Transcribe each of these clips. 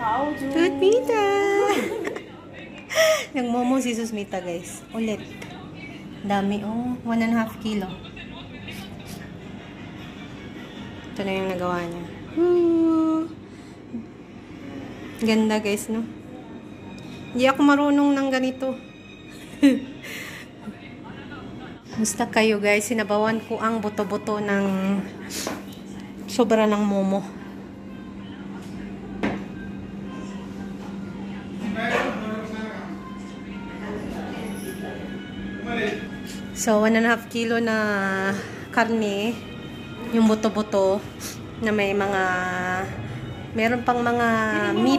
Susmita! Nagmomo si Susmita, guys. Ulit. Dami, oh. 1.5 kilo. Ito na yung nagawa niya. Ganda, guys, no? Hindi ako marunong ng ganito. Musta kayo, guys? Sinabawan ko ang buto-buto ng sobra ng momo. So, 1.5 kilo na karne, yung buto-buto, na may mga, meron pang mga meat.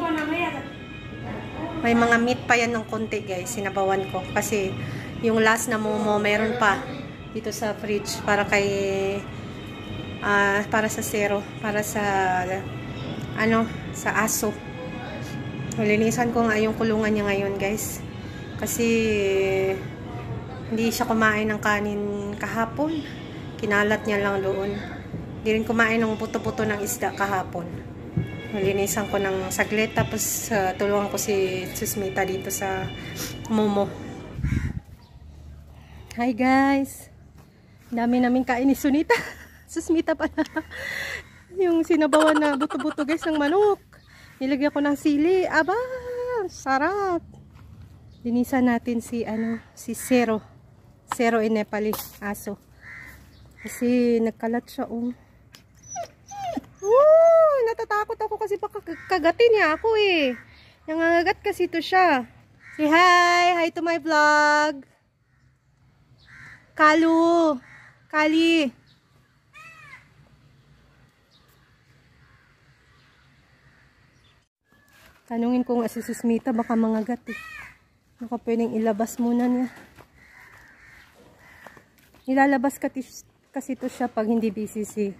May mga meat pa yan ng konti, guys. Sinabawan ko. Kasi, yung last na momo, meron pa dito sa fridge para kay, para sa zero, para sa, sa aso. Linisan ko nga yung kulungan niya ngayon, guys. Kasi, hindi siya kumain ng kanin kahapon. Kinalat niya lang doon. Hindi rin kumain ng buto-buto ng isda kahapon. Linisan ko ng saglit. Tapos tulungan ko si Susmita dito sa momo. Hi guys. Dami namin kain ni Sunita. Susmita pala. Yung sinabawan na buto-buto, guys, ng manok. Nilagyan ko ng sili. Aba, sarap. Linisan natin si Zero. Zero in Nepali, aso. Kasi nagkalat siya, oh. Natatakot ako kasi baka kagatin niya ako, eh. Nangangagat kasi ito siya. Say hi! Hi to my vlog! Kalu! Kali! Tanungin ko nga si Susmita, baka mangagat, eh. Baka pwedeng ilabas muna niya. Ilalabas kasi ito siya pag hindi busy si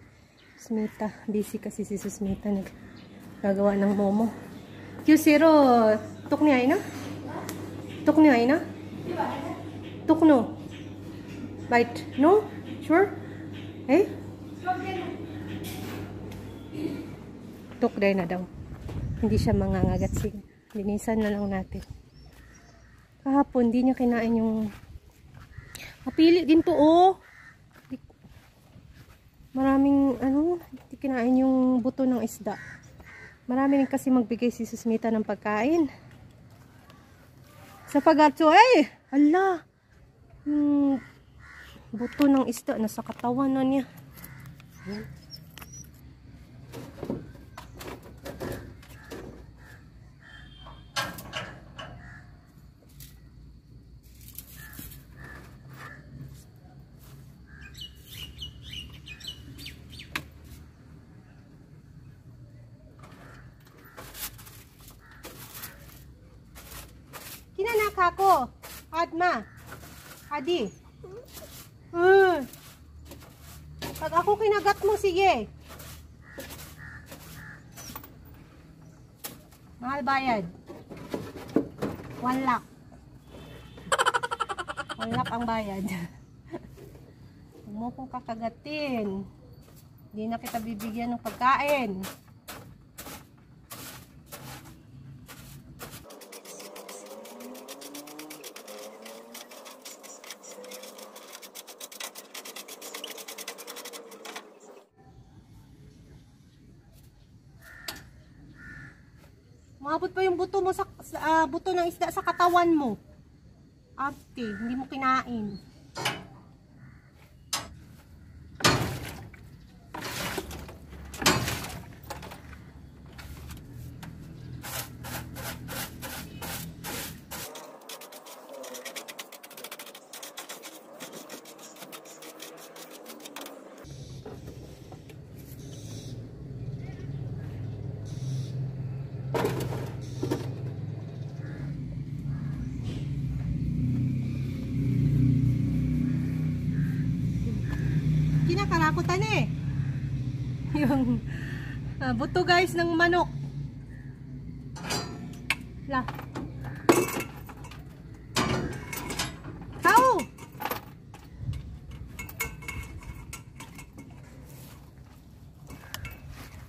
Susmita. Busy kasi si Susmita nagagawa ng momo. Q0, tuk niya ay na? Tuk niya ay na? Tuk no? Bite? No? Sure? Eh? Tuk day na daw. Hindi siya mangangagat. Linisan na lang natin. Kahapon, di niya kinain yung... Mapili din to, oh. Maraming, di kinain yung buto ng isda. Marami rin kasi magbigay si Susmita ng pagkain. Sa paggatso, eh! Ala! Yung buto ng isda, nasa katawan na niya. Ayan. Kinanak ako. Adma. Adi. Pag ako kinagat mo, sige. Mahal bayad. 1 lakh. 1 lakh ang bayad. Huwag mo kong kakagatin. Hindi na kita bibigyan ng pagkain. Maabot pa yung buto mo buto ng isda sa katawan mo. Ate, hindi mo kinain. Kinakarakutan eh. Yung buto, guys, ng manok. La. Tao.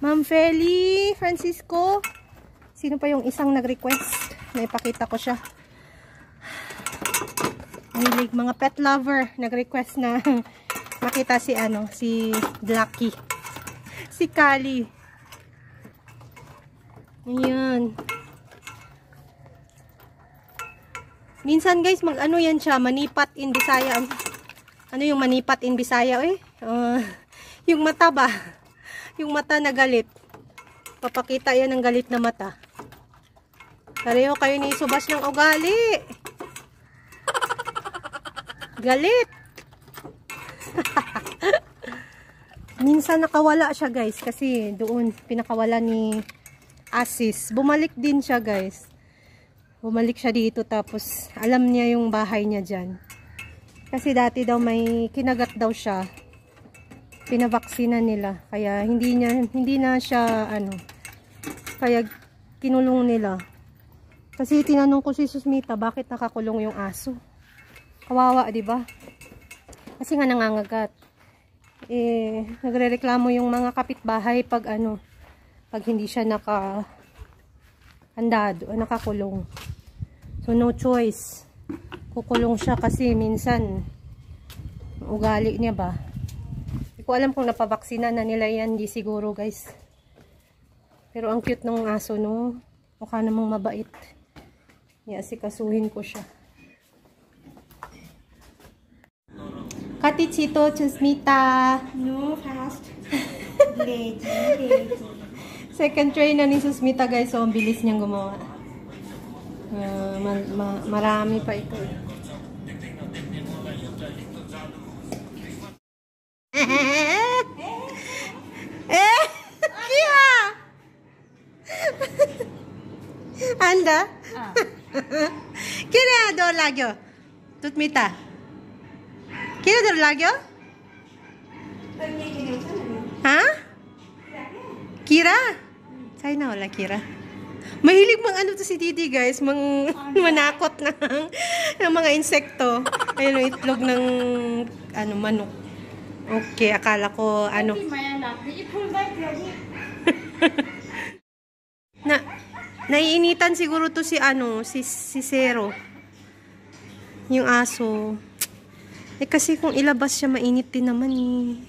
Ma'am Feli, Francisco, Sino pa yung isang nag-request? Naipakita ko siya. Milig mga pet lover. Nag-request na makita si si Blacky. Si Kali. Ayan. Minsan guys, yan siya. Manipat in Bisaya. Ano yung manipat in Bisaya eh? Yung mata ba? Yung mata na galit. Papakita yan ng galit na mata. Pareho kayo ni Subas ng ugali. Galit. Minsan nakawala siya guys. Kasi doon pinakawala ni Asis. Bumalik din siya guys. Bumalik siya dito tapos alam niya yung bahay niya dyan. Kasi dati daw may kinagat daw siya. Pinavaksina nila. Kaya hindi na siya kaya kinulong nila. Kasi tinanong ko si Susmita, bakit nakakulong yung aso? Kawawa, 'di ba? Kasi nga nangangagat. Nagrereklamo yung mga kapitbahay pag pag hindi siya nakahandado o nakakulong. So no choice. Kukulong siya kasi minsan ugali niya ba. Hindi ko alam kung napavaksina na nila yan, di siguro guys. Pero ang cute ng aso no. Mukha namang mabait. Asikasuhin ko siya. Katichito, Susmita. No, fast. Lazy. Second try na ni Susmita guys. So ang bilis niyang gumawa. Marami pa ito. Kira! Anda? Kira do lagyo? Tutmita? Kira do lagyo? Ha? Kira? Say na wala Kira. Mahilig to si Didi guys, manakot ng mga insekto. Ayun yung itlog ng manok. Okay, akala ko naiinitan siguro to si Zero. Yung aso. Kasi kung ilabas siya mainit din naman eh.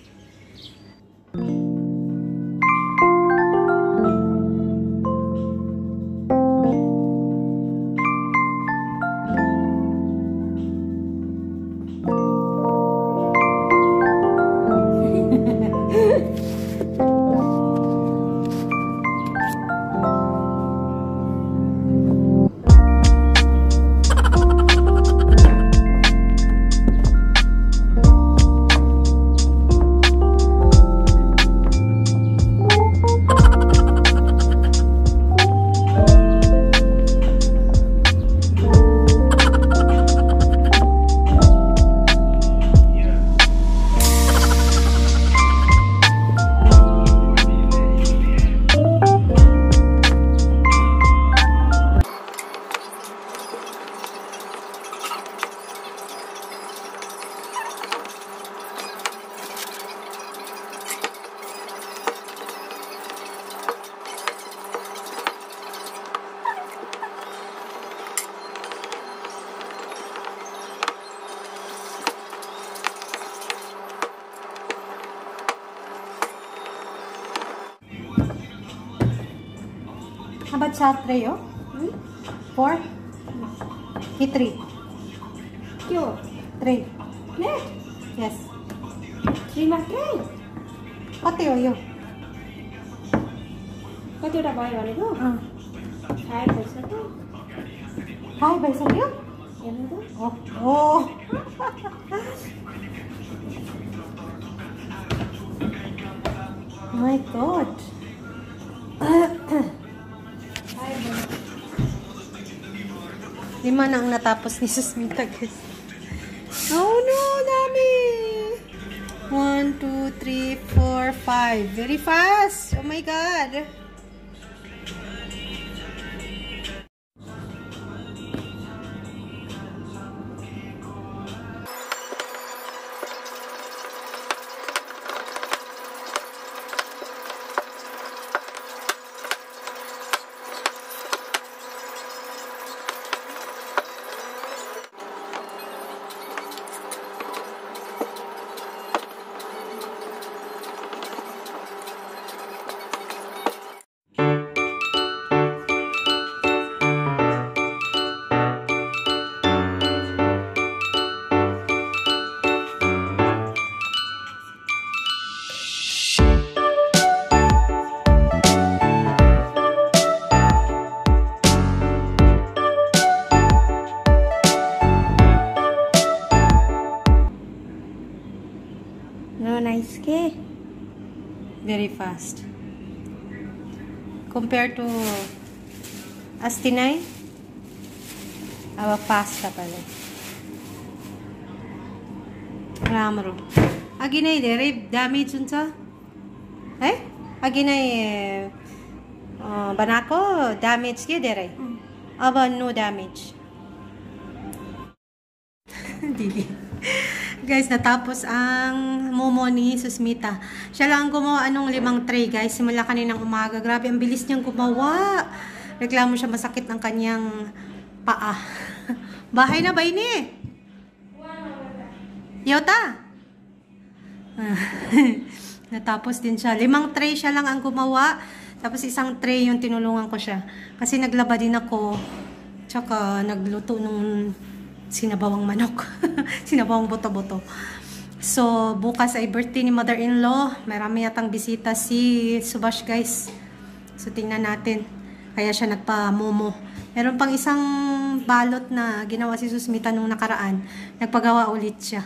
How about salt tray, oh? 4? He 3. Yo, 3. net. Yes. 3 मात्रै कति हो यो? कतिवटा भयो भनेको? खाए भइसक्यो। खाए भइसक्यो? हेर्नु त। Oh. My God. 5 na ang natapos ni Susmita, guys. Oh no, dami! 1, 2, 3, 4, 5. Very fast! Oh my God! Okay. Very fast. Compared to Astinay, pasta pala. राम्रो. अघि नै धेरै ड्यामेज हुन्छ है, अघि नै बनाएको ड्यामेज के धेरै, अब no damage. Dili. Guys, natapos ang momo ni Susmita. Siya lang gumawa anong 5 tray, guys, simula kaninang umaga. Grabe, ang bilis niyang gumawa. Reklamo siya masakit ng kanyang paa. Bahay na ba ini? Yota? Natapos din siya. 5 tray siya lang ang gumawa. Tapos isang tray yung tinulungan ko siya. Kasi naglaba din ako. Tsaka nagluto nung sinabawang manok. Sinabawang boto-boto. So, bukas ay birthday ni mother-in-law. Marami yatang bisita si Subash, guys. So, tingnan natin. Kaya siya nagpa-momo. Meron pang isang balot na ginawa si Susmita nung nakaraan. Nagpagawa ulit siya.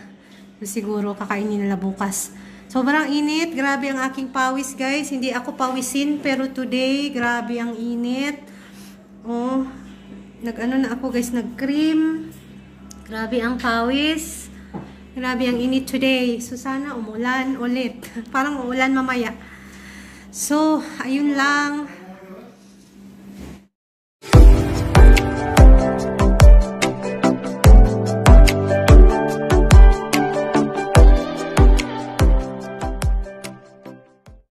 So, siguro kakainin nila bukas. Sobrang init. Grabe ang aking pawis, guys. Hindi ako pawisin. Pero today, grabe ang init. Oh, nag-ano na ako, guys. Nag-cream. Grabe ang pawis. Grabe ang init today. So, sana umulan ulit. Parang uulan mamaya. So, ayun lang.